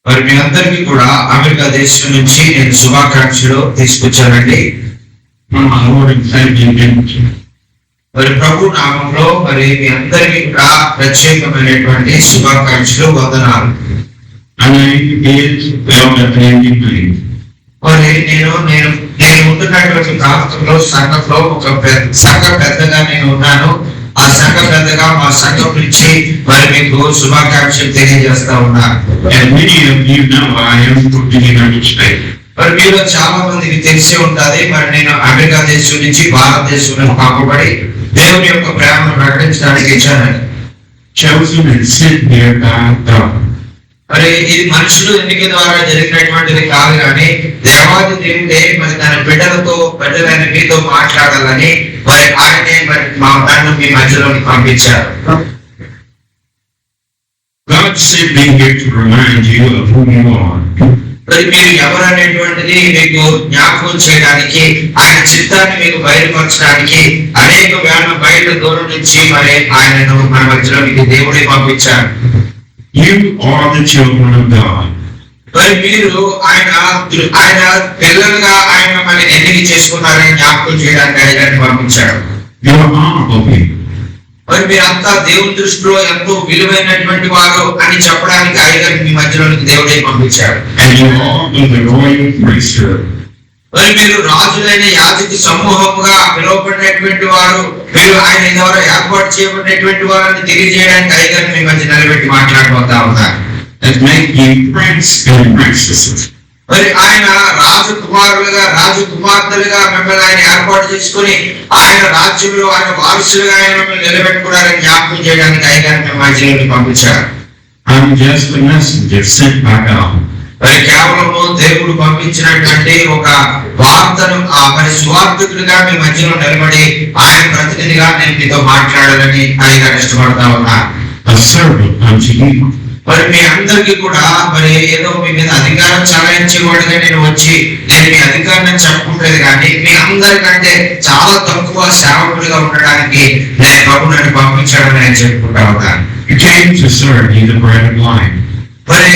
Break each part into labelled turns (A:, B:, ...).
A: మరి మీ అందరికీ కూడా అమెరికా దేశం నుంచి నేను శుభాకాంక్షలు తీసుకొచ్చానండి. మరి ప్రభు నామంలో మరి మీ అందరికీ కూడా ప్రత్యేకమైనటువంటి శుభాకాంక్షలు, వందనాలు. మరి నేను ఉంటున్నటువంటి ప్రాంతంలో సంఘంలో ఒక సంఘ పెద్దగా నేను ఉన్నాను. ఆ సంఘ పెద్దగా మా సంఘం నుంచి మరి మీకు శుభాకాంక్షలు తెలియజేస్తా ఉన్నాను. మరి మీలో చాలా మందికి తెలిసి ఉండాలి, మరి నేను అమెరికా దేశం నుంచి భారతదేశంలో పంపబడి దేవుని యొక్క ప్రేమను ప్రకటించడానికి ఇచ్చానని. మరి ఇది మనుషులు ఎన్నిక ద్వారా జరిగినటువంటిది కాదు, కానీ దేవాది దేవుడే మరి తన బిడ్డలైన మీతో మాట్లాడాలని మరి ఆయనే మరి మా నన్ను మీ మధ్యలోకి పంపించారు. మరి మీరు ఎవరనేటువంటిది మీకు జ్ఞాపకం చేయడానికి, ఆయన చిత్తాన్ని మీకు బయలుపరచడానికి అనేక వేల మైళ్ళ దూరం నుంచి మరి ఆయనను మన మధ్యలోకి దేవుడే పంపించారు.
B: You are the children of God.
A: మరి మీరు ఆయన పిల్లలుగా ఆయన మిమ్మల్ని ఎన్నిక చేసుకున్నారని జ్ఞాపకం చేయడానికి ఆయన పంపించాడు.
B: You are honorable people.
A: మరి మీరంతా దేవుని దృష్టిలో ఎంతో విలువైనటువంటి వారు అని చెప్పడానికి ఆయన మీ మధ్యలోనికి దేవుడే పంపించాడు.
B: And you are of the royal priesthood.
A: మరి మీరు రాజులైన యాజక సమూహముగా పిలువబడినటువంటి వారు, మీరు ఆయన ద్వారా ఏర్పాటు చేయబడినటువంటి వారిని తెలియజేయడానికి ఆయన మీ మధ్య నిలబెట్టి మాట్లాడబోతా ఉన్నారు.
B: That make you prince and princesses.
A: మరి ఆయన రాజకుమారులుగా రాజకుమార్తెలుగా మిమ్మల్ని ఆయన ఏర్పాటు చేసుకుని ఆయన రాజ్యంలో ఆయన వారసులుగా ఆయన మిమ్మల్ని నిలబెట్టుకున్నారని జ్ఞాపకం చేయడానికి ఆయన మీ మధ్యలోకి పంపించారు.
B: I'm just a messenger sent by God.
A: మరి కేవలము దేవుడు పంపించినటువంటి ఒక వార్తను మరి సువార్తికుడిగా మీ మధ్యలో నిలబడి ఆయన ప్రతినిధిగా నేను మీతో మాట్లాడాలని ఆయన ఇష్టపడతా ఉన్నా.
B: A servant unto you.
A: మరి మీ అందరికీ కూడా మరి ఏదో మీ మీద అధికారం చలాయించేవాడుగా నేను మీ అధికారాన్ని చెప్పుకుంటేది, కానీ మీ అందరికంటే చాలా తక్కువ సేవకుడిగా ఉండడానికి నేను ప్రభు నన్ను పంపించాడని నేను చెప్పుకుంటా ఉన్నాను.
B: You came to serve you the bread of life.
A: మరి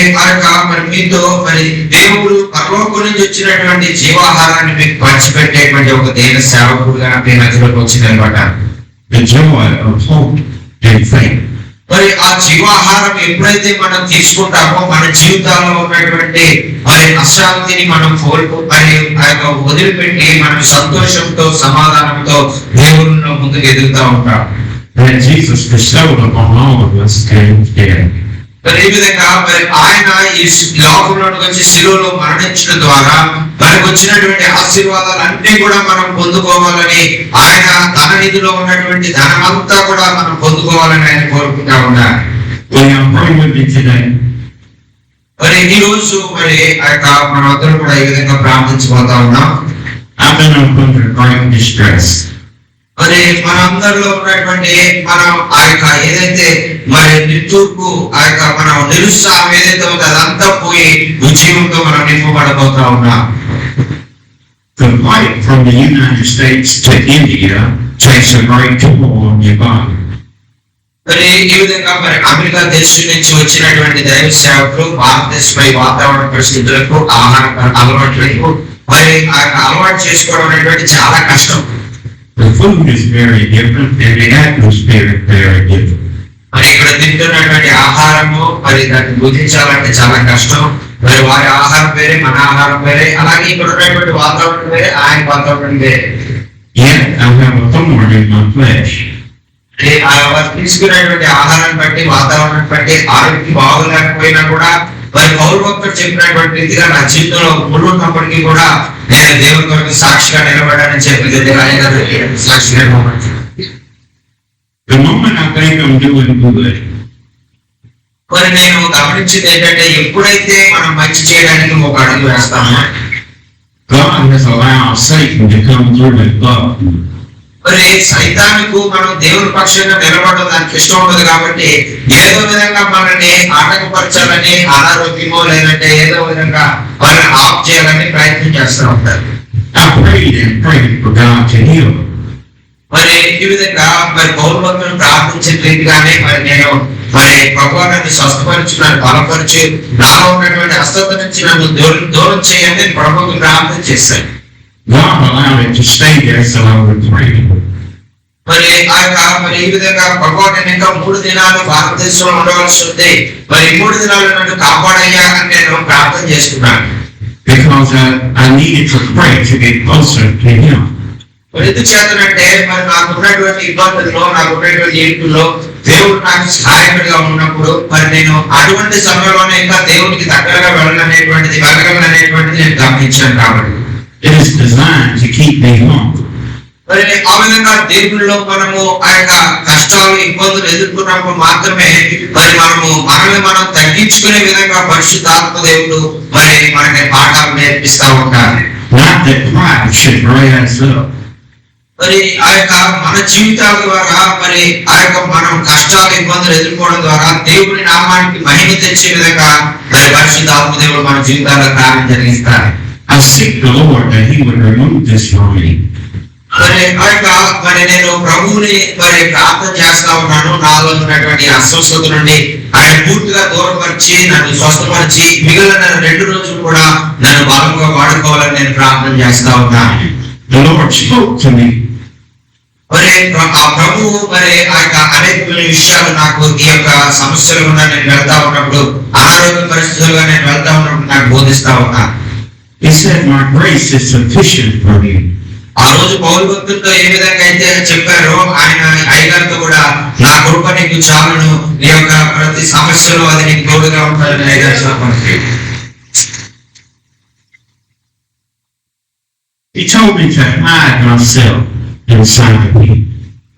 A: మీతో మరి దేవుడు పరలోకం నుంచి వచ్చినటువంటి జీవాహారాన్ని మీకు పంచిపెట్టేటువంటి ఒక దేవ సేవకుడుగా మీ మధ్యలోకి వచ్చిందనమాట.
B: The joy of hope and faith.
A: మరి ఆ జీవాహారం ఎప్పుడైతే మనం తీసుకుంటామో మన జీవితాల్లో ఉన్నటువంటి మరి అశాంతిని మనం మరి వదిలిపెట్టి మనం సంతోషంతో సమాధానంతో దేవుని ముందుకు ఎదుగుతూ ఉంటాం.
B: And Jesus bestowed upon all of us and dead.
A: మరి ఈ విధంగా మరి ఆయన ఈ లోకంలోకి వచ్చి శిలువలో మరణించడం ద్వారా మనకు వచ్చినటువంటి ఆశీర్వాదాలన్నీ కూడా మనం పొందుకోవాలని, ఆయన ధన నిధిలో ఉన్నటువంటి ధనమంతా కూడా మనం పొందుకోవాలని ఆయన కోరుకుంటా ఉన్నారు. మరి ఈ రోజు మరి మనం అందరూ కూడా ఈ విధంగా ప్రార్థించబోతా ఉన్నాం. మరి మనందరిలో ఉన్నటువంటి మనం ఆ యొక్క ఏదైతే మరి నిట్టూర్పు ఆ యొక్క మనం నిరుత్సాహం ఏదైతే ఉందో అదంతా పోయి ఉద్యమంతో మనం నింపబడబోతా ఉన్నాం.
B: The flight from the United States to India takes a great toll on your body.
A: మరి ఈ విధంగా మరి అమెరికా దేశం నుంచి వచ్చినటువంటి దైవ సేవకులు భారతదేశపై వాతావరణ పరిస్థితులకు ఆహార అలవాట్లకు మరి ఆ అలవాటు చేసుకోవడం అనేటువంటి చాలా కష్టం.
B: The food is very different and the atmosphere is very different.
A: మరి ఇక్కడ తింటున్నటువంటి ఆహారము మరి దాన్ని గుర్తించాలంటే చాలా కష్టం. మరి వారి ఆహారం వేరే, మన ఆహారం వేరే, అలాగే ఇక్కడ ఉన్నటువంటి వాతావరణం వేరే, ఆయన వాతావరణం వేరే.
B: Yet I have a thorn in my flesh.
A: వారు తీసుకునేటువంటి ఆహారాన్ని బట్టి వాతావరణం బట్టి ఆరోగ్యం బాగోలేకపోయినా కూడా మరి పౌరు భక్తుడు చెప్పినటువంటి రీతిగా నా జీవితంలో ముళ్ళు ఉన్నప్పటికీ కూడా నేను దేవుని కొరకు సాక్షిగా నిలబడాలని చెప్పి సాక్షిగా
B: The moment I think I'm doing good,
A: మరి నేను గమనించింది ఏంటంటే ఎప్పుడైతే మనం మంచి చేయడానికి ఒక అడుగు వేస్తామో
B: God has allowed Satan to come through with love.
A: మరి సైతానుకు మనం దేవుని పక్షంగా నిలబడడం దానికి ఇష్టం ఉండదు కాబట్టి ఏదో విధంగా మనల్ని ఆటంకపరచాలని, అనారోగ్యమో లేదంటే ఏదో విధంగా వాళ్ళని ఆఫ్ చేయాలని ప్రయత్నం చేస్తూ ఉంటారు.
B: I prayed and prayed for God to heal.
A: మరి ఈ విధంగా మరి పౌరు భక్తులను ప్రార్థించిన రీతిగానే మరి నేను మరి ప్రభువా నన్ను స్వస్థపరచు, నన్ను బలపరచు, నాలో ఉన్నటువంటి అస్వస్థత నుంచి నన్ను దూరం చేయని ప్రభువుకి ప్రార్థన చేశాను.
B: God allowed it to stay there so I would pray.
A: మరి ఈ విధంగా ప్రభువా నేను ఇంకా 3 దినాలు భారతదేశంలో ఉండవలసి ఉంది, మరి 3 దినాలు నన్ను కాపాడయ్యా అని నేను ప్రార్థన చేసుకున్నాను.
B: Because I needed to pray to get closer to Him.
A: ఎందుచేతనంటే మరి నాకున్నటువంటి ఇబ్బందుల్లో, నాకున్నటువంటి ఇరుకుల్లో దేవుడు నాకు సహాయకుడిగా ఉన్నప్పుడు మరి నేను అటువంటి సమయంలోనే ఇంకా దేవుడికి దగ్గరగా వెళ్ళగలనేటువంటిది నేను గమనించాను. కాబట్టి
B: it is designed to keep me humble.
A: మరి ఆ విధంగా దేవుళ్ళలో మనము ఆ యొక్క కష్టాలు, ఇబ్బందులు ఎదుర్కొన్నప్పుడు మాత్రమే మరి మనల్ని మనం తగ్గించుకునే విధంగా పరిశుద్ధాత్మ దేవుడు మరి మనకి పాఠాలు నేర్పిస్తా ఉంటారు.
B: Not that pride should rise up.
A: మరి ఆ యొక్క మన జీవితాల ద్వారా మరి ఆ యొక్క మనం కష్టాలు, ఇబ్బందులు ఎదుర్కోవడం ద్వారా దేవుడి నామానికి మహిమ తెచ్చే విధంగా మరి పరిశుద్ధాత్మ దేవుడు మన జీవితాల్లో కార్యం జరిగిస్తారు.
B: I seek the Lord that He would remove this from me.
A: మరి ఆ యొక్క మరి నేను ప్రభువుని మరి ప్రార్థన చేస్తా ఉన్నాను, నాలో ఉన్నటువంటి అస్వస్థత నుండి ఆయన పూర్తిగా దూరపరిచి నన్ను స్వస్థపరిచి మిగిలిన 2 రోజులు కూడా నన్ను బలంగా వాడుకోవాలని నేను ప్రార్థన చేస్తా ఉన్నాను.
B: The Lord spoke to me.
A: మరి ఆ ప్రభువు మరి ఆ యొక్క అనేక విషయాలు నాకు ఈ యొక్క సమస్యలు కూడా నేను వెళ్తా ఉన్నప్పుడు, అనారోగ్య పరిస్థితులుగా నేను వెళ్తా ఉన్నప్పుడు నాకు బోధిస్తా ఉన్నా.
B: He said, my grace is sufficient for you.
A: ఆ రోజు పౌలు భక్తులతో ఏ విధంగా అయితే చెప్పారో ఆయన అయ్యగారితో కూడా నా కృప నీకు చాలును, నీ యొక్క ప్రతి సమస్యలో అది నీకు తోడుగా ఉంటుందని అయ్యగారు చెప్పండి.
B: He told me to hide myself inside of me.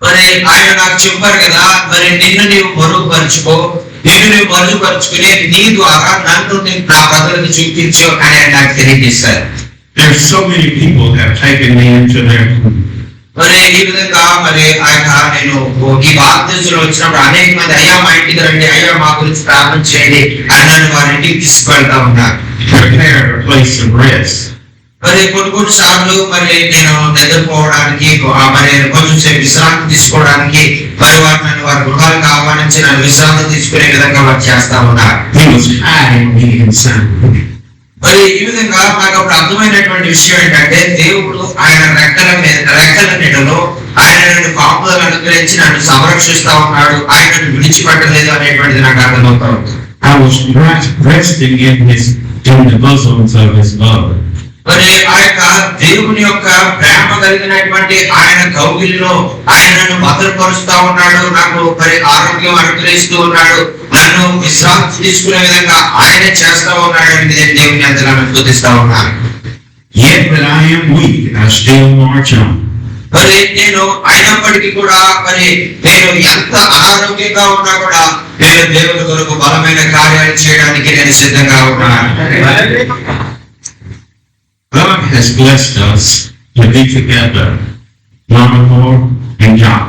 A: మరి ఆయన నాకు చెప్పారు కదా, మరి నిన్ను నీవు మరుగుపరుచుకో, నిన్ను నీవు మరుగుపరుచుకుని నీ ద్వారా నన్ను నా ప్రజలకు చూపించు అని ఆయన నాకు తెలియజేశారు.
B: There's so many people that have taken me into their home.
A: మరి ఈ విధంగా మరి ఆయన నేను ఈ భారతదేశంలో వచ్చినప్పుడు అనేక మంది అయ్యా మా ఇంటికి రండి, అయ్యా మా గురించి ప్రార్థన చేయండి అని నన్ను వారి ఇంటికి తీసుకెళ్తా ఉన్నారు.
B: Prepare a place of rest.
A: మరి కొన్ని సార్లు మరి నేను నిద్రపోవడానికి మరి కొంచెం సేపు విశ్రాంతి తీసుకోవడానికి మరి వారి గృహాలకు ఆహ్వానించి నన్ను విశ్రాంతి తీసుకునే విధంగా వారు చేస్తా ఉన్నారు.
B: He was hiding me inside.
A: మరి ఈ విధంగా నాకు అప్పుడు అర్థమైనటువంటి విషయం ఏంటంటే దేవుడు ఆయన రెక్కల నీడలో ఆయన నన్ను కాపుదలు అనుగ్రహించి నన్ను సంరక్షిస్తా ఉన్నాడు, ఆయన నన్ను విడిచిపెట్టలేదు అనేటువంటిది నాకు అర్థమవుతా ఉంది.
B: I was resting in the bosoms of His love.
A: మరి ఆ యొక్క దేవుని యొక్క ప్రేమ కలిగినటువంటి ఆయన కౌగిలిలో ఆయన నన్ను భద్రపరుస్తా ఉన్నాడు, నాకు మరి ఆరోగ్యం అనుగ్రహిస్తూ ఉన్నాడు, నన్ను విశ్రాంతి తీసుకునే విధంగా ఆయన చేస్తా ఉన్నాడు అని నేను దేవుని అంతగా స్తుతిస్తా ఉన్నాను.
B: Yet when I am weak, I still march on.
A: మరి నేను అయినప్పటికీ కూడా మరి నేను ఎంత అనారోగ్యంగా ఉన్నా కూడా నేను దేవుని కొరకు బలమైన కార్యాలు చేయడానికి నేను సిద్ధంగా ఉన్నాను.
B: God has blessed us to be together, Mama Lord and God.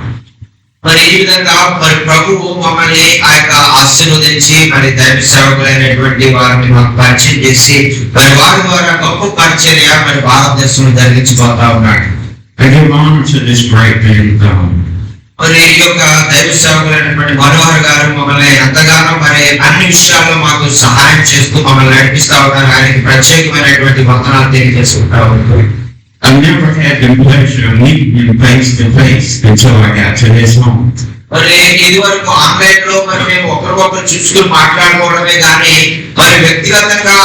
A: మరి ఈ విధంగా మరి ప్రభువు మమ్మల్ని ఆ యొక్క ఆశీర్వదించి మరి దైవ సేవకులైనటువంటి వారిని మాకు పరిచయం చేసి మరి వారి ద్వారా గొప్ప పరిచర్య మరి భారతదేశంలో జరిగించిపోతా ఉన్నాడు.
B: I give honor to this great man of God.
A: మరి ఈ యొక్క దైవ సేవకులైనటువంటి మనోహర్ గారు మమ్మల్ని ఎంతగానో మరి అన్ని విషయాల్లో మాకు సహాయం చేస్తూ మమ్మల్ని నడిపిస్తా ఉన్నారు. ఆయనకి ప్రత్యేకమైనటువంటి వందనాలు తెలియజేసుకుంటా ఉన్నాం.
B: I never had the pleasure of meeting him face to face until I got to his home.
A: మరి ఇది వరకు ఆన్లైన్ లో మరి మేము ఒకరికొకరు చూసుకుని మాట్లాడుకోవడమే కానీ మరి వ్యక్తిగతంగా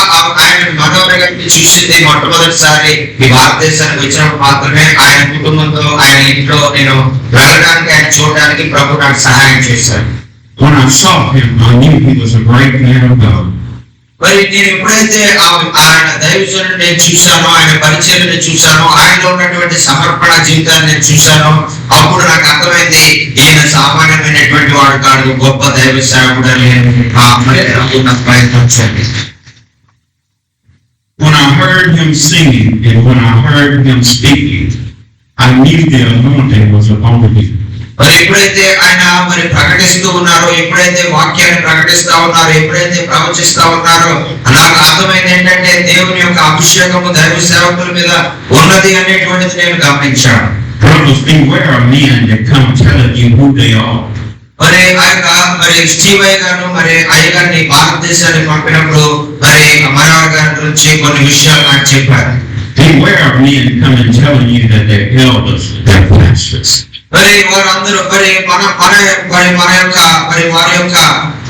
A: ఆయన మనోహర్ గారిని చూసింది మొట్టమొదటిసారి ఈ భారతదేశానికి వచ్చినప్పుడు మాత్రమే. ఆయన కుటుంబంతో ఆయన ఇంట్లో నేను వెళ్ళడానికి, ఆయన చూడడానికి ప్రభు నాకు సహాయం చేశారు.
B: When I saw him, I knew he was a great man of God.
A: మరి నేను ఎప్పుడైతే ఆయన దైవజనుడిని నేను చూశానో, ఆయన పరిచర్యను చూశానో, ఆయనలో ఉన్నటువంటి సమర్పణ జీవితాన్ని నేను చూశానో అప్పుడు నాకు అర్థమైంది ఈయన సామాన్యమైనటువంటి వాడు కాదు, గొప్ప దైవ సేవకుడు అని నాకు ప్రయత్నించండి.
B: When I heard him singing and when I heard him speaking, I knew the anointing was upon him.
A: మరి ఎప్పుడైతే ఆయన మరి ప్రకటిస్తూ ఉన్నారో, ఎప్పుడైతే వాక్యాన్ని ప్రకటిస్తా ఉన్నారో, ఎప్పుడైతే ప్రవచిస్తా ఉన్నారో నాకు అర్థమైంది ఏంటంటే దేవుని యొక్క అభిషేకము దైవ సేవకుల మీద ఉన్నది అనేటువంటిది నేను గమనించాను.
B: Brothers, beware of men that come telling you who they are.
A: మరి ఆ యొక్క మరి స్టీవ్ అయ్య గారు మరి అయ్య గారిని భారతదేశానికి పంపినప్పుడు మరి మనోహర్ గారి గురించి కొన్ని విషయాలు నాకు చెప్పారు.
B: Beware of men coming telling you that they're elders, they're pastors.
A: మరి వారందరూ మరి మన యొక్క మరి వారి యొక్క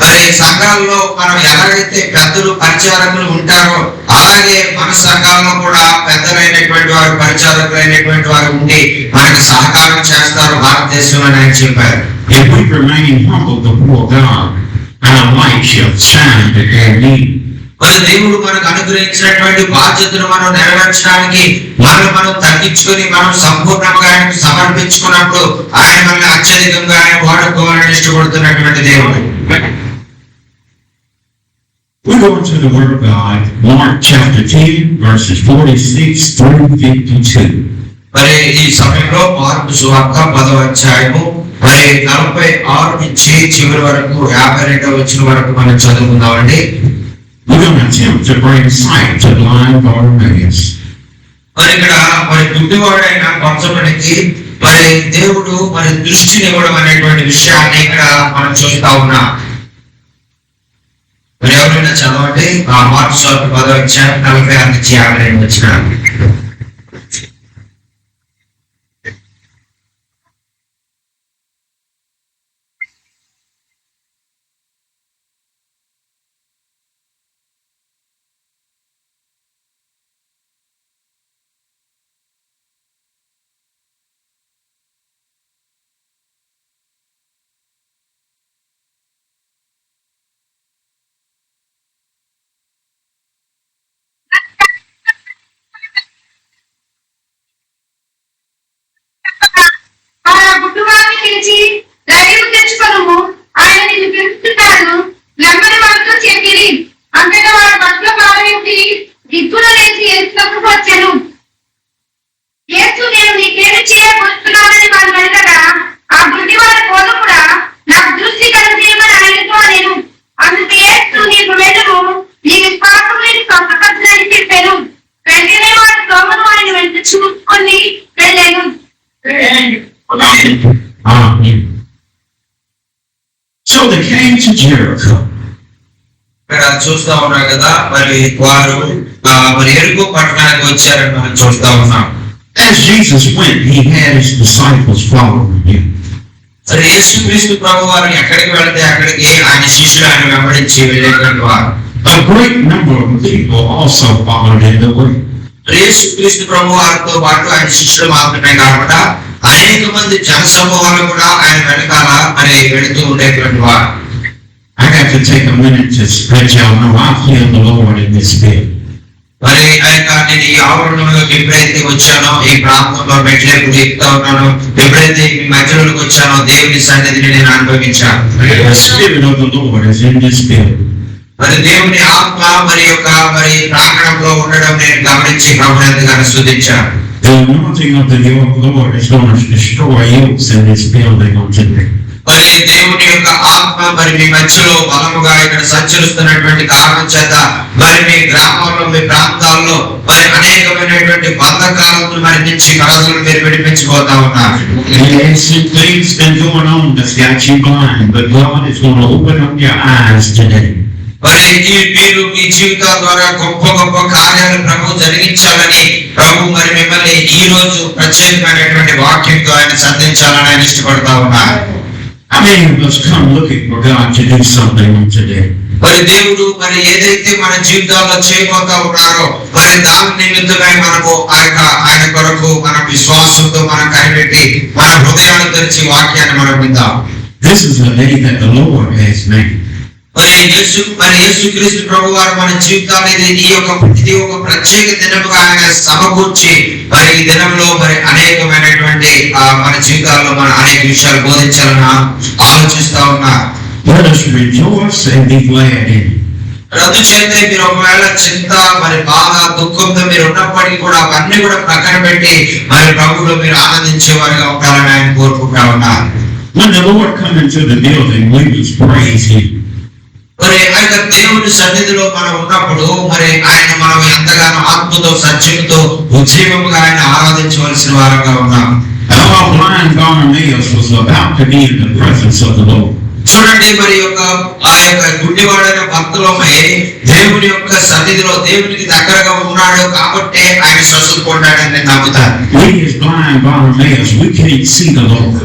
A: మరి సంఘాల్లో మనం ఎలాగైతే పెద్దలు పరిచారకులు ఉంటారో అలాగే మన సంఘాల్లో కూడా పెద్దలైనటువంటి వారు పరిచారకులైనటువంటి వారు ఉండి మనకు సహకారం చేస్తారు భారతదేశంలో అని చెప్పారు.
B: If we remain humble before God, our light shall shine to their need.
A: మరి దేవుడు మనకు అనుగ్రహించినటువంటి బాధ్యతను మనం నెరవేర్చడానికి మనం తగ్గించుకొని మనం సంపూర్ణంగా ఆయనకు సమర్పించుకున్నప్పుడు ఆయన మనల్ని అత్యధికంగా ఆయన వాడుకోవాలని ఇష్టపడుతున్నటువంటి దేవుడు.
B: We go into the Word of God, Mark chapter 10, verses 46 through 52.
A: మరి ఈ సమయంలో మార్కు సువార్త 10వ అధ్యాయము మరి 46 నుంచి చివరి వరకు 52వ వచనం వరకు మనం చదువుకుందామండి.
B: We're going to attempt to bring sight to blind Bartimaeus.
A: మరి ఇక్కడ మరి గుడ్డివాడైన కొంతమందికి మరి దేవుడు మరి దృష్టిని ఇవ్వడం అనేటువంటి విషయాన్ని ఇక్కడ మనం చూస్తా ఉన్నాం. మరి ఎవరైనా చదవండి ఆ మార్కు సువార్త 10వ అధ్యాయం 46 నుంచి 52 వచనాలు.
B: So they came to Jericho.
A: ఇక్కడ చూస్తా ఉన్నారు కదా మరి వారు మరి ఎరుకో పట్టణానికి వచ్చారని మనం చూస్తా ఉన్నాం.
B: As Jesus went, he had his disciples following him.
A: మరి యేసుక్రీస్తు ప్రభువు వారు ఎక్కడికి వెళ్తే అక్కడికి ఆయన శిష్యులు ఆయన వెంబడించి వెళ్ళేటువంటి వారు.
B: A great number of people also followed in the way.
A: యేసుక్రీస్తు ప్రభువు వారితో పాటు ఆయన శిష్యులు మాత్రమే కాకుండా అనేక మంది జన సమూహాలు కూడా ఆయన వెనకాల మరి వెళుతూ ఉండేటువంటి వారు.
B: I got to take a minute to let y'all know I feel the Lord in this bit.
A: మరి నేను ఈ ఆవరణలోకి ఎప్పుడైతే వచ్చానో ఈ ప్రాంతంలో మెట్లకు ఎక్కుతా ఉన్నానో ఎప్పుడైతే మీ మధ్యలోకి వచ్చానో దేవుని సన్నిధిని నేను అనుభవించాను.
B: The Spirit of the Lord is in this building.
A: మరి దేవుని ఆత్మ మరి యొక్క మరి ప్రాంగణంలో ఉండడం నేను గమనించి ప్రభువుని ఎంతగానో స్తుతించాను.
B: The anointing of the Lord is going to destroy yokes in this building on today.
A: మరి దేవుని యొక్క ఆత్మ మరి మీ మధ్యలో బలముగా ఇక్కడ సంచరిస్తున్నటువంటి కారణం చేత మరి మీ గ్రామాల్లో మీ ప్రాంతాల్లో మరి అనేకమైనటువంటి బంధకాలను మరి నుంచి కలతలు మీరు విడిపించిపోతా ఉన్నారు.
B: Things been going on that's got you blind, but God is going to open up your eyes today.
A: మరి మీరు మీ జీవితాల ద్వారా గొప్ప గొప్ప కార్యాలు ప్రభు జరిగించాలని ప్రభు మరి మిమ్మల్ని ఈ రోజు ప్రత్యేకమైనటువంటి వాక్యంతో ఆయన సంధించాలని ఆయన ఇష్టపడతా ఉన్నారు.
B: How many of us come looking for God to do something on today?
A: మరి దేవుడు మరి ఏదైతే మన జీవితాల్లో చేయబోతా ఉన్నారో మరి దాని నిమిత్తమై మనము ఆయన కొరకు మన విశ్వాసంతో మనం కనిపెట్టి మన హృదయాలు తెరిచి వాక్యాన్ని మనం విందాం.
B: This is a day that the Lord has made.
A: మరి యేసుక్రీస్తు ప్రభు వారు మన జీవితాన్ని ఇది ఒక ప్రత్యేక దినముగా ఆయన సమకూర్చి మరి ఈ దినంలో మరి అనేకమైనటువంటి మన జీవితాల్లో మన అనేక విషయాలు బోధించాలని ఆలోచిస్తా ఉన్నారు.
B: Let us rejoice and be glad in it.
A: అందుచేత మీరు ఒకవేళ చింత మరి బాధ దుఃఖంతో మీరు ఉన్నప్పటికీ కూడా అవన్నీ కూడా ప్రక్కన పెట్టి మరి ప్రభువులో మీరు ఆనందించేవారుగా ఉండాలని ఆయన కోరుకుంటా ఉన్నారు.
B: When the Lord come into the building, we must praise him.
A: మరి ఆయన దేవుని సన్నిధిలో మనం ఉన్నప్పుడు మరి ఆయన మనం ఎంతగానో ఆత్మతో సత్యంతో ఉజ్జీవంగా ఆయన ఆరాధించవలసిన వారంగా ఉన్నాం.
B: While blind Bartimaeus was about to be in the presence of the Lord,
A: చూడండి, మరి ఆ యొక్క గుడ్డివాడైన భర్తలోమే దేవుని యొక్క సన్నిధిలో దేవునికి దగ్గరగా ఉన్నాడు కాబట్టి ఆయన స్వస్థత పొందాడని నమ్ముతారు.
B: we as blind Bartimaeus, we can't see the Lord.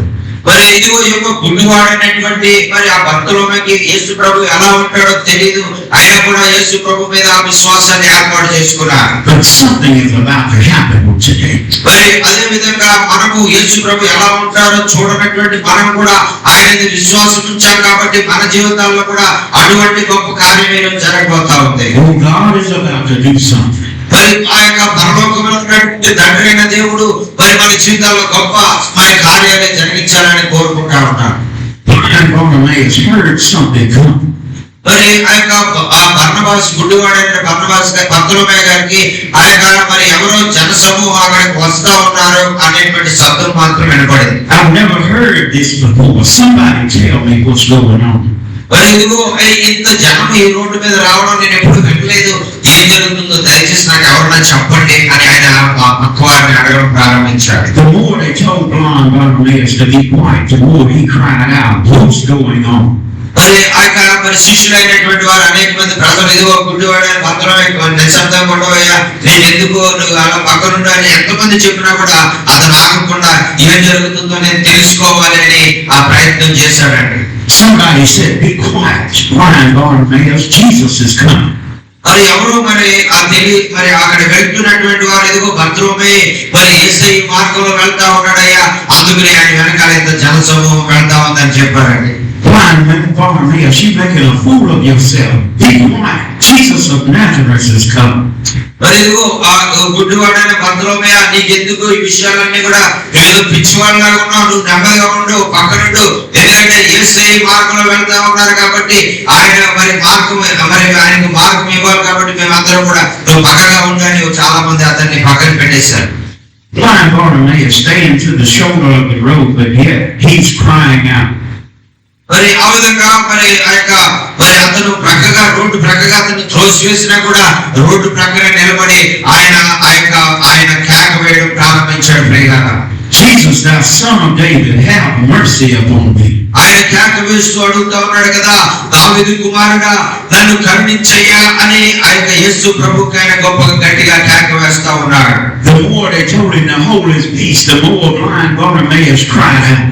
A: మరి ఇదిగో యొక్క గుడ్డివాడైనటువంటి మరి ఆ భర్తలోకి యేసు ప్రభు ఎలా ఉంటాడో తెలియదు, అయినా కూడా యేసు ప్రభు మీద ఆ విశ్వాసాన్ని ఏర్పాటు చేసుకున్నారు.
B: But something is about to happen today.
A: మరి అదే విధంగా మనము యేసు ప్రభు ఎలా ఉంటాడో చూడనటువంటి మనం కూడా ఆయన మీద విశ్వాసం ఉంచాం కాబట్టి మన జీవితాల్లో కూడా అటువంటి గొప్ప కార్యం జరగబోతా ఉంది.
B: Oh, God is about to do something.
A: మరి ఆ యొక్క పరలోకంలో ఉన్నటువంటి తండ్రి అయిన దేవుడు మరి మన జీవితాల్లో గొప్ప మరి కార్యాన్ని జరిగించాలని కోరుకుంటా ఉన్నాను.
B: Blind Bartimaeus heard something come.
A: మరి ఆ యొక్క బర్నబాస్ గుడ్డివాడైన బర్నబాస్ భర్తలోమే గారికి ఆయన మరి ఎవరో జన సమూహం అక్కడికి వస్తా ఉన్నారు అనేటువంటి శబ్దం మాత్రం వినపడింది.
B: I've never heard this before. Somebody tell me what's going on.
A: మరి ఇదిగో ఇంత జనం ఈ రోడ్డు మీద రావడం నేను ఎప్పుడు వినలేదు, ఏం జరుగుతుందో దయచేసి నాకు ఎవరన్నా చెప్పండి అని ఆయన పక్కవారిని అడగడం ప్రారంభించాడు.
B: The more they told blind Bartimaeus to be quiet, the more he cried out, what's going on?
A: మరి ఆ యొక్క మరి శిష్యులైనటువంటి వారు అనేక మంది ప్రజలు ఇదిగో గుడ్డివాడైన భర్తలో నిశ్శబ్దంగా ఉండవయ్యా, నేను ఎందుకు నువ్వు అలా పక్కనుండు అని ఎంతమంది చెప్పినా కూడా అతను ఆగకుండా ఏం జరుగుతుందో నేను తెలుసుకోవాలి అని ఆ ప్రయత్నం చేశాడండి.
B: Somebody said, be quiet, blind Bartimaeus, Jesus is coming.
A: మరి ఎవరు మరి మరి అక్కడ వెళ్తున్నటువంటి వారు ఇదిగో భద్రమే మరి యేసయ్య మార్గంలో వెళ్తా ఉన్నాడయ్యా, అందుకని ఆయన వెనకాల ఇంత జన సమూహం వెళ్తా ఉందని చెప్పారండి.
B: Blind Bartimaeus, you're making a fool of yourself. Be quiet, Jesus of Nazareth is coming.
A: మరి ఇదిగో ఆ గుడ్డివాడైన భద్రమే నీకెందుకు ఈ విషయాలన్నీ కూడా ఏదో పిచ్చివాళ్ళగా ఉన్నావు, నువ్వు నెమ్మదిగా ఉండు, పక్కనుండు, ఎందుకంటే యేసయ్య మార్గంలో వెళ్తా ఉన్నారు కాబట్టి ఆయన మరి ఆయనకు మార్గం ఇవ్వాలి కాబట్టి మేమందరం కూడా నువ్వు పక్కగా ఉండని చాలా మంది అతన్ని పక్కన పెట్టేశారు.
B: Blind Bartimaeus staying to the shoulder of the road, but yet he's crying out.
A: మరి ఆ విధంగా మరి ఆ యొక్క మరి అతను ప్రక్కగా రోడ్డు ప్రక్కగా అతన్ని త్రోసివేసినా కూడా రోడ్డు ప్రక్కన నిలబడి ఆయన కేక వేయడం ప్రారంభించాడు. ప్రియులారా,
B: Jesus, thou son of David, have mercy upon me.
A: ఆయన కేక వేస్తూ అడుగుతా ఉన్నాడు కదా, దావీదు కుమారుడా నన్ను కరుణించయ్యా అని ఆ యొక్క యేసు ప్రభువుకి ఆయన గొప్పగా గట్టిగా కేక వేస్తా ఉన్నాడు.
B: The more they told him to hold his peace, the more blind Bartimaeus cried out.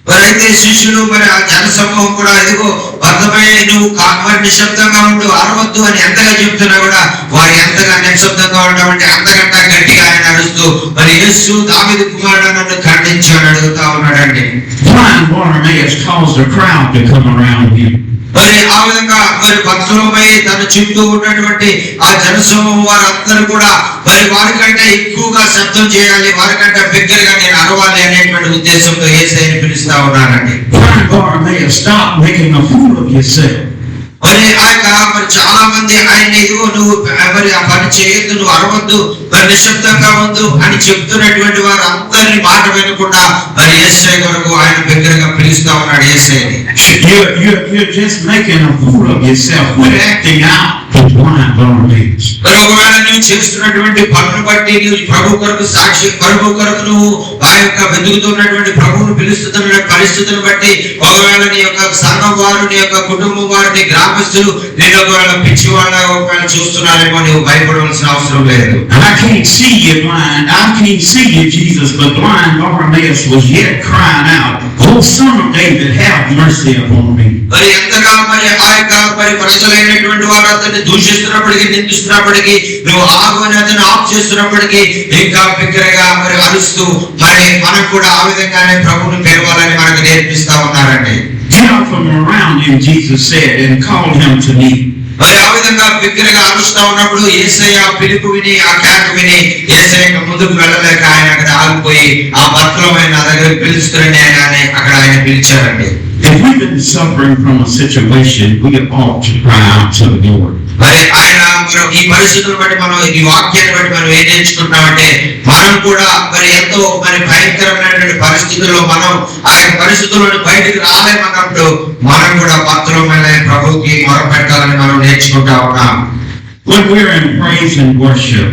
A: మరి అయితే శిష్యులు మరి ఆ జన సమూహం కూడా ఇదిగో భద్రమై నువ్వు మరి నిశ్శబ్దంగా ఉండు, అరవద్దు అని ఎంతగా చెప్తున్నా కూడా వారు ఎంతగా నిశ్శబ్దంగా ఉండమంటే అంతకంటే గట్టిగా ఆయన అడుస్తూ మరి యేసు దావీదు కుమారుడు నన్ను ఖండించి అని అడుగుతా ఉన్నాడండి.
B: Blind Bartimaeus caused a crowd to come around him.
A: మరి ఆ విధంగా మరి భక్తులపై తన చుట్టూ ఉన్నటువంటి ఆ జనసమూహం వారందరూ కూడా మరి వారికంటే ఎక్కువగా శబ్దం చేయాలి, వారికంటే బిగ్గరగా నేను అరవాలి అనేటువంటి ఉద్దేశంతో యేసయ్యని పిలుస్తా ఉన్నారండి.
B: Blind Bartimaeus, stop making a fool of yourself.
A: మరి మరి చాలా మంది ఆయన ఇదిగో నువ్వు మరి ఆ పని చేయొద్దు, నువ్వు అరవద్దు, మరి నిశ్శబ్దంగా ఉండు అని చెప్తున్నటువంటి వారు అందరినీ మాట వినకుండా మరి యేసయ్య కొరకు ఆయన బిగ్గరగా పిలుస్తా ఉన్నాడు యేసయ్యని.
B: You're just making a fool of yourself. Quit acting out. Blind Bartimaeus.
A: మరి ఒకవేళ నువ్వు చేస్తున్నటువంటి పనులు బట్టి నువ్వు ప్రభు కొరకు సాక్షి ప్రభు కొరకు నువ్వు ఆ యొక్క వెతుకుతున్నటువంటి ప్రభువును పిలుస్తున్న పరిస్థితులను బట్టి ఒకవేళ నీ యొక్క సంఘం వారు, నీ యొక్క కుటుంబం వారు, నీ గ్రామస్తులు నేను ఒకవేళ పిచ్చి వాళ్ళ ఒకవేళ చూస్తున్నారేమో నువ్వు భయపడవలసిన అవసరం లేదు.
B: I can't see you, blind. I can't see you, Jesus, but blind Bartimaeus was yet crying out, "Oh, son of David, have mercy upon me."
A: మరి ఎంతగా మరి ఆ యొక్క మరి ప్రజలైనటువంటి వారు అతన్ని దూషిస్తున్నప్పటికీ, నిందిస్తున్నప్పటికీ, నువ్వు ఆగుని అతను ఆఫ్ చేస్తున్నప్పటికీ ఇంకా బిగ్గరగా మరి అరుస్తూ మరి మనకు కూడా ఆ విధంగానే ప్రభువును పిలవాలని మనకు నేర్పిస్తా ఉన్నారండి.
B: Get out from around him, Jesus said, and called him to me.
A: మరి ఆ విధంగా బిగ్గరగా అరుస్తా ఉన్నప్పుడు యేసయ్య పిలుపు విని ఆ కేక విని యేసయ్య ముందుకు వెళ్ళలేక ఆయన అక్కడ ఆగిపోయి ఆ భర్తలమైన దగ్గర పిలుచుకుని అక్కడ ఆయన పిలిచారండి.
B: If we've been suffering from a situation, we ought to cry out to the Lord.
A: మరి ఆయన ఈ పరిస్థితులను బట్టి మనం ఈ వాక్యాన్ని బట్టి మనం ఏం నేర్చుకుంటున్నామంటే మనం కూడా మరి ఎంతో మరి భయంకరమైనటువంటి పరిస్థితుల్లో మనం ఆ పరిస్థితుల్లో బయటకు రాలేమన్నప్పుడు మనం కూడా భక్తులమైన ప్రభువుకి మొరపెట్టాలని మనం నేర్చుకుంటా ఉన్నాం.
B: When we're in praise and worship,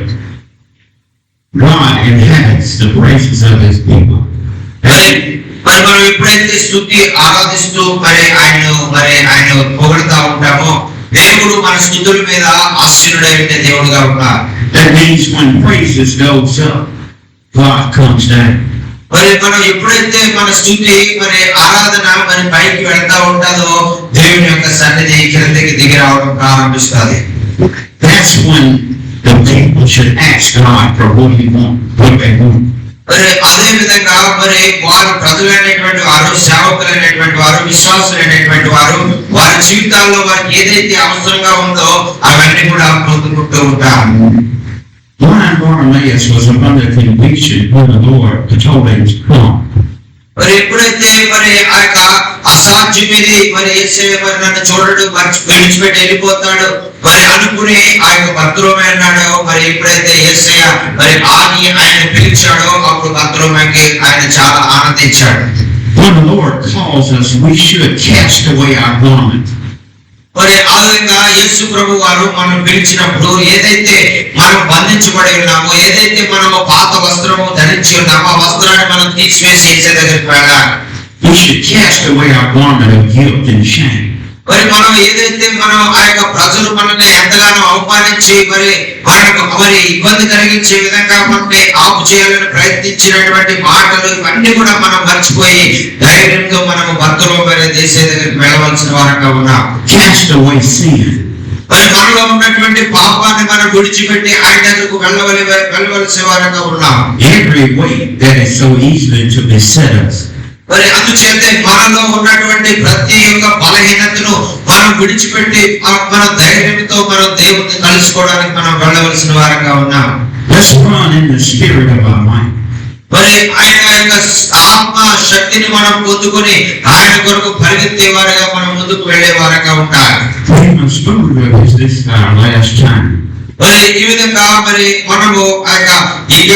B: God inhabits the praises of his people.
A: మరి మనం ఎప్పుడైతే స్తుతి ఆరాధిస్తూ మరి ఆయన పొగడుతా ఉంటామో దేవుడు మన స్తుతుల మీద ఆశీనుడై ఉండే దేవుడుగా ఉన్నారు.
B: That means when praises goes up, God comes down.
A: మరి మనం ఎప్పుడైతే మన స్తుతి మరి ఆరాధన మరి పైకి వెళ్తా ఉంటుందో దేవుని యొక్క సన్నిధి కిందకి దిగి రావడం ప్రారంభిస్తుంది.
B: That's when the people should ask God for what they want.
A: మరి అదే విధంగా మరి వారు ప్రజలైనటువంటి వారు, సేవకులైనటువంటి వారు, విశ్వాసులైనటువంటి వారు వారి జీవితాల్లో వారికి ఏదైతే అవసరంగా ఉందో అవన్నీ కూడా పొందుకుంటూ ఉంటారు.
B: Blind Bartimaeus was under conviction when the Lord told him to come.
A: మరి ఎప్పుడైతే మరి ఆ యొక్క అసాధ్యమిది మరి యేసయ్య మరి నన్ను చూడడు విడిచిపెట్టి వెళ్ళిపోతాడు మరి అనుకుని ఆ యొక్క భర్తలోమే అన్నాడు. మరి ఎప్పుడైతే యేసయ్య మరి ఆగి ఆయన పిలిచాడో అప్పుడు భర్తలోమేకి ఆయన చాలా ఆనందించాడు.
B: When the Lord calls us, we should cast away our garment.
A: మరి ఆ విధంగా యేసు ప్రభు వారు మనం పిలిచినప్పుడు ఏదైతే మనం బంధించబడి ఉన్నామో, ఏదైతే మనము పాత వస్త్రము ధరించి ఉన్నామో ఆ వస్త్రాన్ని మనం తీసివేసి యేసయ్య దగ్గరికి వెళ్ళాలి.
B: We should cast away our garment of guilt and shame.
A: మరి మనం ఏదైతే మనం ఆ యొక్క ప్రజలు మనల్ని ఎంతగానో అవమానించి మరి మనకు మరి ఇబ్బంది కలిగించే విధంగా మనల్ని ఆపు చేయాలని ప్రయత్నించినటువంటి మాటలు ఇవన్నీ కూడా మనం మర్చిపోయి ధైర్యంతో మనము భర్తలో మరి దేశం దగ్గరికి వెళ్ళవలసిన వారంగా ఉన్నాం.
B: Cast away sin.
A: మరి మనలో ఉన్నటువంటి పాపాన్ని మనం విడిచిపెట్టి ఆయన దగ్గరకు వెళ్ళవలసిన వారంగా ఉన్నాం.
B: Every weight that is so easily to beset us.
A: మరి అందుచేతే మనలో ఉన్నటువంటి ప్రతి ఒక్క బలహీనతను మనం విడిచిపెట్టి మన ధైర్యంతో మనం దేవుడిని కలుసుకోవడానికి మనం వెళ్ళవలసిన వారంగా ఉన్నాం.
B: Let's run in the spirit of our mind.
A: మరి ఆయన యొక్క ఆత్మ శక్తిని మనం పొందుకొని ఆయన కొరకు పరిగెత్తే వారిగా మనం ముందుకు వెళ్లే వారంగా ఉంటారు.
B: We must move as this our last time.
A: మరి ఈ విధంగా మరి మనము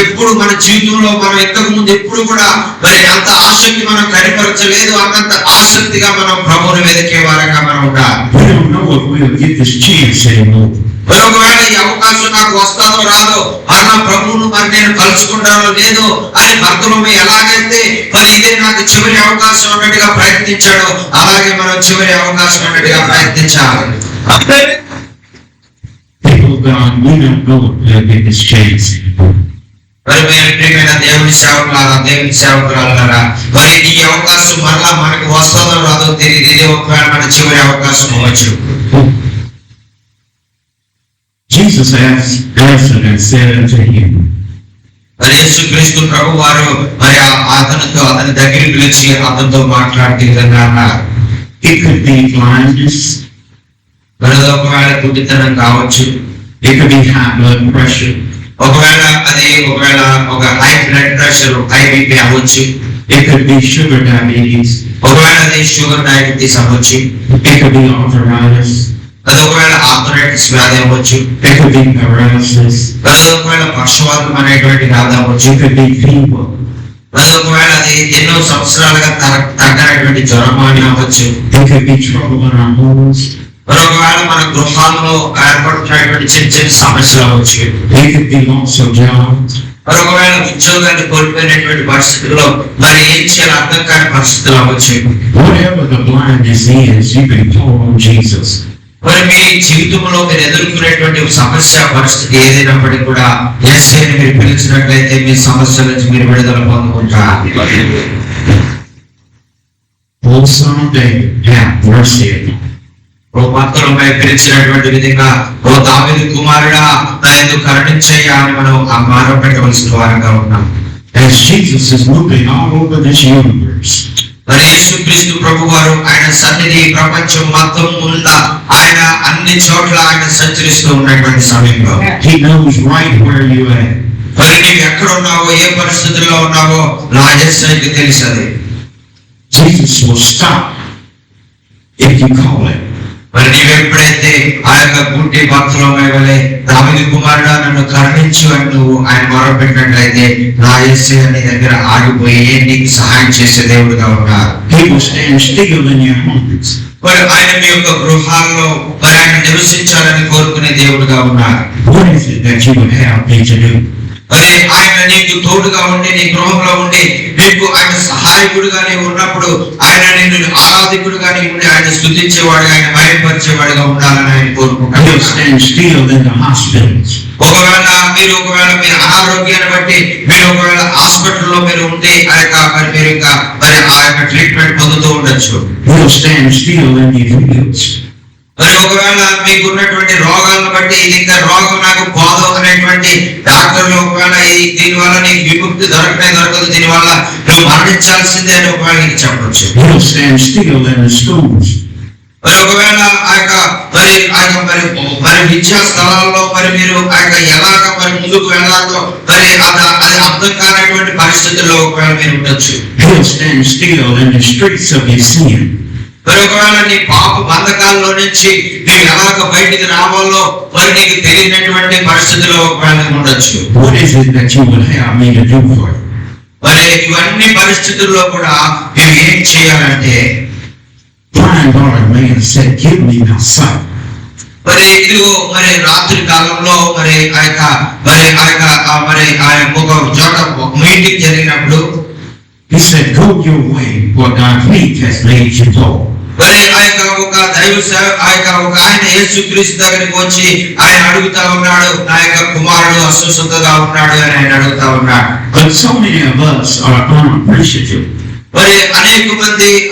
A: ఎప్పుడు మన జీవితంలో మనం ఇంతకు ముందు ఎప్పుడు కూడా మరి అంత ఆసక్తి మనం కనిపరచలేదు, అన్నంత ఆసక్తిగా మనం ప్రభువుని వెతికే వారంగా మనం ఉండాలి.
B: We don't know if we'll get this chance anymore.
A: మరి ఒకవేళ ఈ అవకాశం నాకు వస్తాదో రాదో, మరలా ప్రభువును మరి నేను కలుసుకుంటానో లేదో అని భర్తలో ఎలాగైతే మరి ఇదే నాకు చివరి అవకాశం అన్నట్టుగా ప్రయత్నించాడో అలాగే మనం చివరి అవకాశం అన్నట్టుగా ప్రయత్నించాలి.
B: God, we don't know if we'll get this chance anymore.
A: మరి మీరు ప్రియమైన దేవుని సేవకులారా మరి ఈ అవకాశం మరలా మనకు వస్తుందో రాదో తెలియదు. ఇదే ఒకవేళ మన చివరి అవకాశం అవ్వచ్చు.
B: Jesus answered and said unto him,
A: మరి యేసుక్రీస్తు ప్రభు వారు మరి అతని దగ్గరికి పిలిచి అతనితో మాట్లాడే విధంగా అన్నారు.
B: It could be blindness.
A: మరి ఒకవేళ గుడ్డితనం కావచ్చు.
B: It could be high blood pressure.
A: ఒకవేళ ఒక high blood pressure, high BP అవ్వచ్చు.
B: It could be sugar diabetes.
A: ఒకవేళ అది షుగర్ డయాబెటీస్ అవ్వచ్చు.
B: It could be arthritis.
A: అది ఒకవేళ ఆర్థరైటిస్ వ్యాధి అవ్వచ్చు.
B: It could be paralysis.
A: అది ఒకవేళ పక్షవాతం అనేటువంటి వ్యాధి అవ్వచ్చు.
B: It could be fever.
A: అది ఒకవేళ అది ఎన్నో సంవత్సరాలుగా తగ్గనటువంటి జ్వరం అని అవ్వచ్చు.
B: It could be trouble in our homes.
A: మరి ఒకవేళ మన గృహాల్లో ఏర్పడుతున్నటువంటి చిన్న చిన్న సమస్యలు అవ్వచ్చు.
B: It could be loss of jobs.
A: మరి ఒకవేళ ఉద్యోగాన్ని కోల్పోయినటువంటి పరిస్థితుల్లో మరి ఏం చేయాలో అర్థం కాని పరిస్థితులు అవ్వచ్చు.
B: Whatever the blindness is, you can call on Jesus.
A: మరి మీ జీవితంలో మీరు ఎదుర్కొనేటువంటి సమస్య పరిస్థితి ఏదైనప్పటికీ కూడా యేసయ్యని మీరు పిలిచినట్లయితే మీ సమస్యల నుంచి మీరు విడుదల పొందుకుంటారు.
B: O Son of David, have mercy on me.
A: ఓ భక్తులపై పిలిచినటువంటి విధంగా ఓ దావీదు కుమారుడా నా యందు కరుణించయ్యా అని మనం ఆ మాట పెట్టవలసిన వారంగా ఉన్నాం.
B: As Jesus is moving all over this universe,
A: మరి యేసుక్రీస్తు ప్రభు వారు ఆయన సన్నిధి ప్రపంచం మొత్తం ఉందా ఆయన అన్ని చోట్ల ఆయన సంచరిస్తూ ఉన్నటువంటి సమయంలో
B: He knows right where you are.
A: మరి నీవు ఎక్కడ ఉన్నావో ఏ పరిస్థితుల్లో ఉన్నావో నా యేసయ్యకి తెలుసది.
B: Jesus will stop if you call him.
A: మరి నీవు ఎప్పుడైతే ఆ యొక్క గుడ్డి భక్తులమై వలె దావీదు కుమారుడా నన్ను కరుణించు అని నువ్వు ఆయన మొరపెట్టినట్లయితే నా యేసయ్య నీ దగ్గర ఆగిపోయి నీకు సహాయం చేసే దేవుడుగా ఉన్నారు.
B: He will stand still in your homes.
A: మరి ఆయన మీ యొక్క గృహాల్లో మరి ఆయన నివసించాలని కోరుకునే దేవుడుగా ఉన్నారు.
B: What is it that you would have me to do?
A: మరి ఆయన నీకు తోడుగా ఉండి నీ గృహంలో ఉండి నీకు ఆయన సహాయకుడుగా నీవు ఉన్నప్పుడు ఆయన నిన్ను ఆరాధికుడుగా నీవు ఉండి ఆయన స్తుతించేవాడు ఆయన మహిమపరిచేవాడుగా ఉండాలని ఆయన
B: He'll
A: కోరుకుంటున్నాడు.
B: stand still in the hospitals.
A: ఒకవేళ మీరు అనారోగ్యాన్ని బట్టి మీరు ఒకవేళ హాస్పిటల్లో మీరు ఉంటే ఆ యొక్క మరి మీరు ఇంకా మరి ఆ యొక్క ట్రీట్మెంట్ పొందుతూ ఉండొచ్చు.
B: He'll stand still in your fields.
A: మరి ఒకవేళ మీకు ఉన్నటువంటి రోగాలను బట్టి ఇది ఇంకా రోగం నాకు పోదు అనేటువంటి డాక్టర్లు ఒకవేళ దీని వల్ల నీకు విముక్తి దొరకదు దీనివల్ల నువ్వు మరణించాల్సిందే అని ఒకవేళ నీకు చెప్పొచ్చు.
B: He'll stand still in the schools.
A: మరి ఒకవేళ మరి విద్యా స్థలాల్లో మరి మీరు ఎలాగ మరి ముందుకు వెళ్ళాలో మరి అది అర్థం కానటువంటి పరిస్థితుల్లో ఒకవేళ మీరు ఉండొచ్చు.
B: He'll stand still in the streets of your sin.
A: మరి ఒకవేళ నీ పాప బంధకాల్లో నుంచి నువ్వు ఎలాగ బయటికి రావాలో మరి నీకు తెలియనటువంటి పరిస్థితుల్లో ఒకవేళ ఉండొచ్చు.
B: What is it that you would have me to do for you?
A: మరి ఇవన్నీ పరిస్థితుల్లో కూడా నువ్వు ఏం చేయాలంటే
B: Blind Bartimaeus said, "Give me my sight."
A: మరి ఇదిగో మరి రాత్రి కాలంలో మరి ఒక చోట ఒక మీటింగ్ జరిగినప్పుడు
B: He said, "Go your way, for thy faith has made you whole."
A: మరి ఒక ఆయన యేసుక్రీస్తు దగ్గరికి వచ్చి ఆయన అడుగుతా ఉన్నాడు, నా యొక్క కుమారుడు అస్వస్థతగా ఉన్నాడు అని ఆయన అడుగుతా ఉన్నాడు.
B: But so many of us are unappreciative.
A: మరి అనేక మంది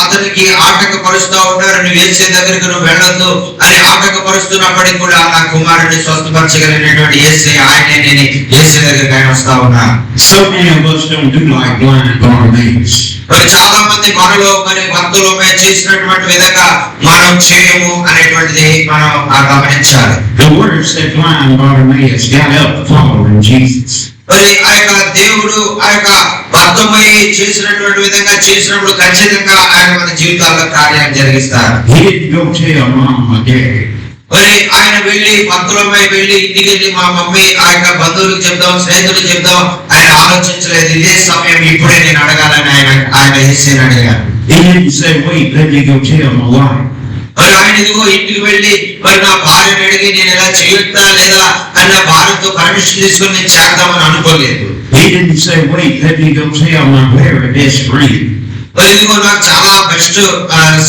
A: అతనికి ఆటంకపరుస్తూ ఉన్నారు, నువ్వు యేసు దగ్గరికి నువ్వు వెళ్ళొద్దు అని ఆటంకపరుస్తున్నప్పటికీ కూడా నా కుమారుడిని స్వస్థపరచగలిగినటువంటి యేసే ఆయనే, నేను యేసు దగ్గరికి ఆయన వస్తా ఉన్నా.
B: So many of us don't do like blind Bartimaeus.
A: మరి చాలా మంది మనలో మరి భక్తులు చేసినటువంటి విధంగా మనం చేయము అనేటువంటిది మనం గమనించాలి.
B: The word said blind Bartimaeus got up following Jesus.
A: మరి దేవుడు భక్తమై చేసినటువంటి విధంగా చేసినప్పుడు ఖచ్చితంగా ఆయన మన జీవితాల్లో కార్యాలు జరిగిస్తారు.
B: He didn't go tell mom or dad.
A: మరి ఆయన వెళ్ళి భక్తులమై వెళ్ళి ఇంటికి వెళ్ళి మా మమ్మీ బంధువులకు చెప్దాం స్నేహితులకు చెప్దాం ఆయన ఆలోచించలేదు. ఇదే సమయం ఇప్పుడే నేను అడగాలని ఆయన యేసుని అడిగారు.
B: He didn't say, "Wait, let me go tell my wife."
A: మరి ఆయన ఇదిగో ఇంటికి వెళ్ళి మరి నా భార్యను అడిగి నేను ఎలా చేయొద్దా లేదా అని నా భార్యతో పర్మిషన్ తీసుకుని నేను చేద్దామని అనుకోలేదు.
B: He didn't say, "Wait, let me go tell my very best friend."
A: మరి ఇదిగో నాకు చాలా బెస్ట్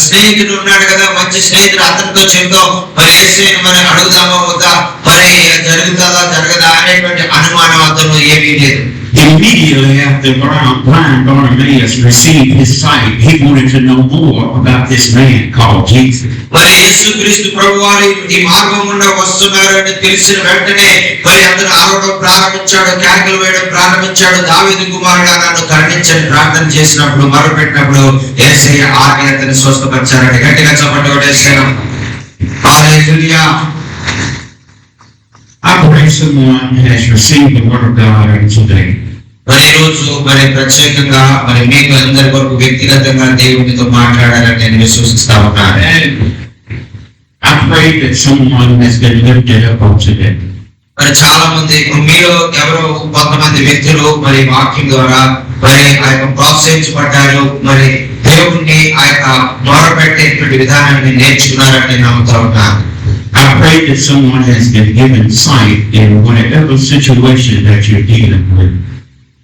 A: స్నేహితుడు ఉన్నాడు కదా, మంచి స్నేహితుడు, అతనితో చెప్తాం మరి యేసుని మరి అడుగుదామా వద్దా, మరి జరుగుతుందా జరగదా అనేటువంటి అనుమానం అతను ఏమీ లేదు.
B: Immediately after blind Bartimaeus received his sight, he wanted to know more about this man called Jesus.
A: మరి యేసుక్రీస్తు ప్రభువారు ఈ మార్గం గుండా వస్తున్నారు అని తెలిసిన వెంటనే మరి అతను ఆరవడం ప్రారంభించాడు, కేకలు వేయడం ప్రారంభించాడు. దావీదు కుమారుడా నన్ను కరుణించని ప్రార్థన చేసినప్పుడు మొరపెట్టినప్పుడు యేసయ్య ఆగి అతన్ని స్వస్థపరిచారని గట్టిగా చెప్పండి. ఒకటేసాను హల్లెలూయా.
B: I pray someone has received the word of God today.
A: మరి ఈ రోజు మరి ప్రత్యేకంగా మరి మీకు అందరి వరకు వ్యక్తిగతంగా దేవునితో మాట్లాడాలని నేను విశ్వసిస్తా ఉన్నాను.
B: I pray that someone has been lifted up on today.
A: మరి చాలా మంది మీలో ఎవరో కొంతమంది వ్యక్తులు మరి వాక్యం ద్వారా మరి ప్రోత్సహించబడ్డారు, మరి దేవుణ్ణి మొరపెట్టేటువంటి విధానాన్ని నేర్చుకున్నారని నమ్ముతా ఉన్నాను.
B: I pray that someone has been given sight in whatever situation that you're dealing with.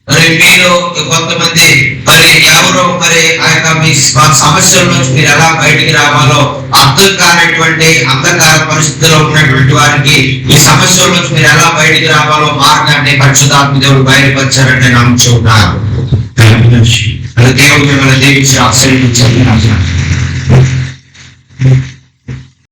A: మరి మీలో కొంతమంది మరి ఎవరో మరి మీ సమస్యల నుంచి మీరు ఎలా బయటికి రావాలో అర్థం కానటువంటి అంధకార పరిస్థితిలో ఉన్నటువంటి వారికి ఈ సమస్యల నుంచి మీరు ఎలా బయటికి రావాలో మార్గాన్ని పరిశుద్ధాత్మ దేవుడు బయలుపరిచారని నమ్ముచున్నాను. దేవుడు మిమ్మల్ని దీవించి ఆశీర్వదించాలి.